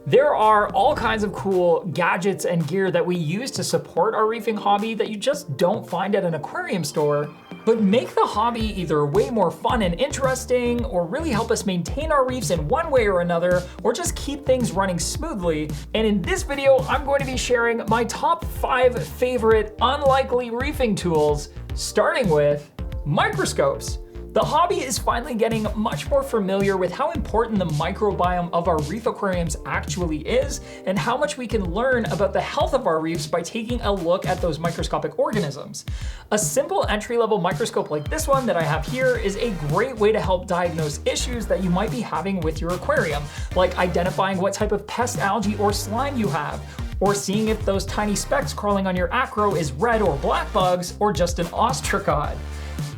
There are all kinds of cool gadgets and gear that we use to support our reefing hobby that you just don't find at an aquarium store, but make the hobby either way more fun and interesting, or really help us maintain our reefs in one way or another, or just keep things running smoothly. And in this video, I'm going to be sharing my top 5 favorite unlikely reefing tools, starting with microscopes. The hobby is finally getting much more familiar with how important the microbiome of our reef aquariums actually is, and how much we can learn about the health of our reefs by taking a look at those microscopic organisms. A simple entry-level microscope like this one that I have here is a great way to help diagnose issues that you might be having with your aquarium, like identifying what type of pest, algae, or slime you have, or seeing if those tiny specks crawling on your acro is red or black bugs, or just an ostracod.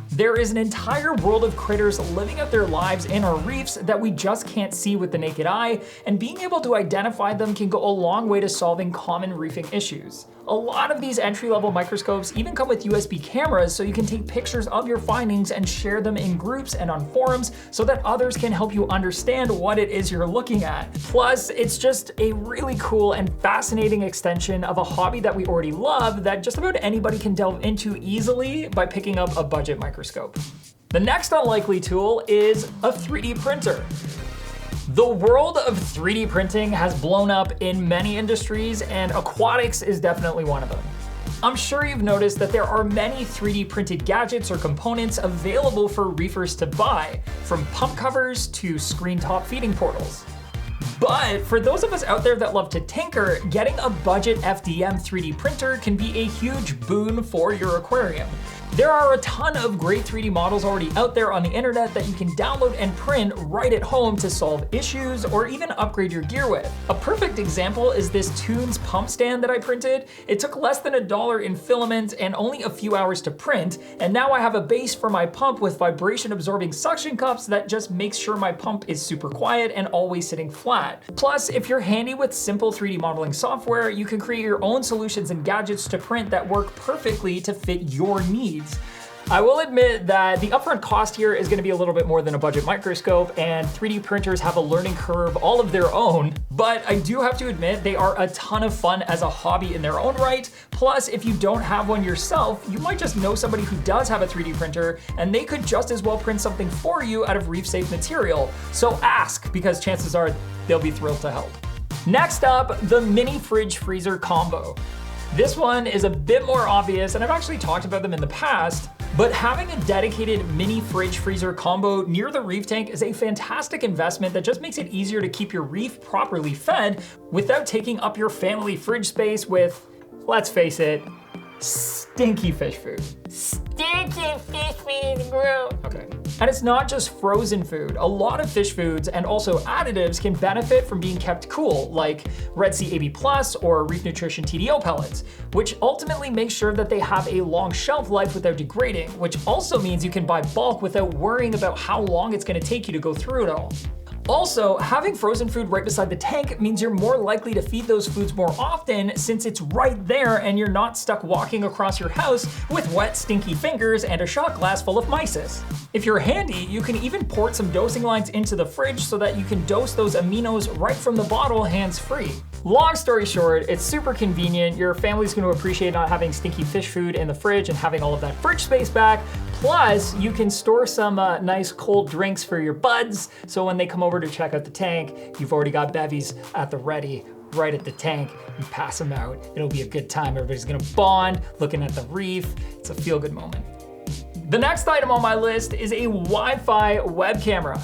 There is an entire world of critters living out their lives in our reefs that we just can't see with the naked eye, and being able to identify them can go a long way to solving common reefing issues. A lot of these entry-level microscopes even come with USB cameras, so you can take pictures of your findings and share them in groups and on forums so that others can help you understand what it is you're looking at. Plus, it's just a really cool and fascinating extension of a hobby that we already love that just about anybody can delve into easily by picking up a budget microscope. The next unlikely tool is a 3D printer. The world of 3D printing has blown up in many industries, and aquatics is definitely one of them. I'm sure you've noticed that there are many 3D printed gadgets or components available for reefers to buy, from pump covers to screen top feeding portals. But for those of us out there that love to tinker, getting a budget FDM 3D printer can be a huge boon for your aquarium. There are a ton of great 3D models already out there on the internet that you can download and print right at home to solve issues or even upgrade your gear with. A perfect example is this Tunes pump stand that I printed. It took less than $1 in filament and only a few hours to print, and now I have a base for my pump with vibration absorbing suction cups that just makes sure my pump is super quiet and always sitting flat. Plus, if you're handy with simple 3D modeling software, you can create your own solutions and gadgets to print that work perfectly to fit your needs. I will admit that the upfront cost here is going to be a little bit more than a budget microscope, and 3D printers have a learning curve all of their own, but I do have to admit they are a ton of fun as a hobby in their own right. Plus, if you don't have one yourself, you might just know somebody who does have a 3D printer, and they could just as well print something for you out of reef-safe material. So ask, because chances are they'll be thrilled to help. Next up, the mini fridge freezer combo. This one is a bit more obvious, and I've actually talked about them in the past, but having a dedicated mini fridge freezer combo near the reef tank is a fantastic investment that just makes it easier to keep your reef properly fed without taking up your family fridge space with, let's face it, stinky fish food. Stinky fish food, bro. Okay. And it's not just frozen food. A lot of fish foods and also additives can benefit from being kept cool, like Red Sea AB Plus or Reef Nutrition TDO pellets, which ultimately makes sure that they have a long shelf life without degrading, which also means you can buy bulk without worrying about how long it's gonna take you to go through it all. Also, having frozen food right beside the tank means you're more likely to feed those foods more often, since it's right there and you're not stuck walking across your house with wet, stinky fingers and a shot glass full of mysis. If you're handy, you can even port some dosing lines into the fridge so that you can dose those aminos right from the bottle hands-free. Long story short, it's super convenient. Your family's going to appreciate not having stinky fish food in the fridge and having all of that fridge space back. Plus, you can store some nice cold drinks for your buds, so when they come over to check out the tank, you've already got bevies at the ready, right at the tank. You pass them out. It'll be a good time. Everybody's gonna bond, looking at the reef. It's a feel-good moment. The next item on my list is a Wi-Fi web camera.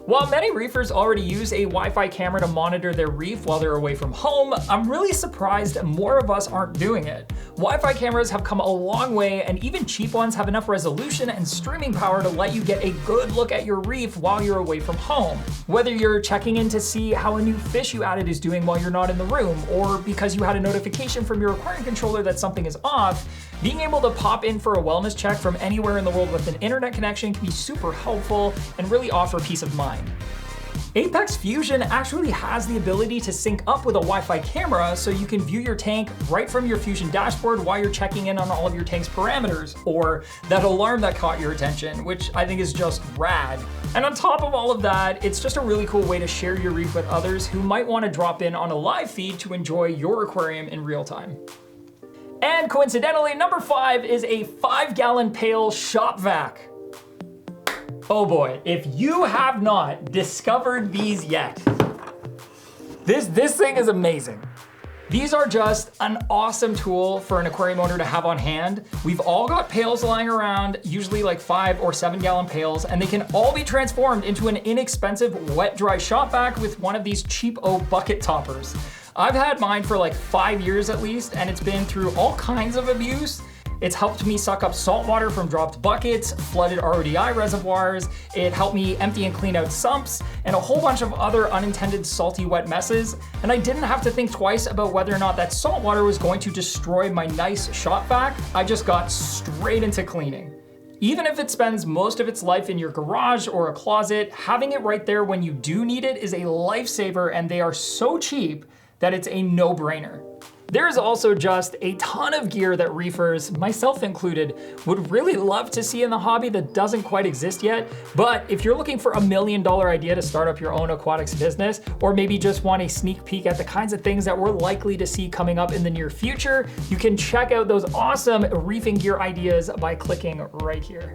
While many reefers already use a Wi-Fi camera to monitor their reef while they're away from home, I'm really surprised more of us aren't doing it. Wi-Fi cameras have come a long way, and even cheap ones have enough resolution and streaming power to let you get a good look at your reef while you're away from home. Whether you're checking in to see how a new fish you added is doing while you're not in the room, or because you had a notification from your aquarium controller that something is off, being able to pop in for a wellness check from anywhere in the world with an internet connection can be super helpful and really offer peace of mind. Apex Fusion actually has the ability to sync up with a Wi-Fi camera so you can view your tank right from your Fusion dashboard while you're checking in on all of your tank's parameters, or that alarm that caught your attention, which I think is just rad. And on top of all of that, it's just a really cool way to share your reef with others who might want to drop in on a live feed to enjoy your aquarium in real time. And coincidentally, number 5 is a 5-gallon pail shop vac. Oh boy, if you have not discovered these yet, this thing is amazing. These are just an awesome tool for an aquarium owner to have on hand. We've all got pails lying around, usually like 5 or 7-gallon pails, and they can all be transformed into an inexpensive wet dry shop vac with one of these cheap-o bucket toppers. I've had mine for like 5 years at least, and it's been through all kinds of abuse. It's helped me suck up salt water from dropped buckets, flooded RODI reservoirs. It helped me empty and clean out sumps, and a whole bunch of other unintended salty wet messes. And I didn't have to think twice about whether or not that salt water was going to destroy my nice shop vac. I just got straight into cleaning. Even if it spends most of its life in your garage or a closet, having it right there when you do need it is a lifesaver, and they are so cheap that it's a no-brainer. There's also just a ton of gear that reefers, myself included, would really love to see in the hobby that doesn't quite exist yet. But if you're looking for $1 million idea to start up your own aquatics business, or maybe just want a sneak peek at the kinds of things that we're likely to see coming up in the near future, you can check out those awesome reefing gear ideas by clicking right here.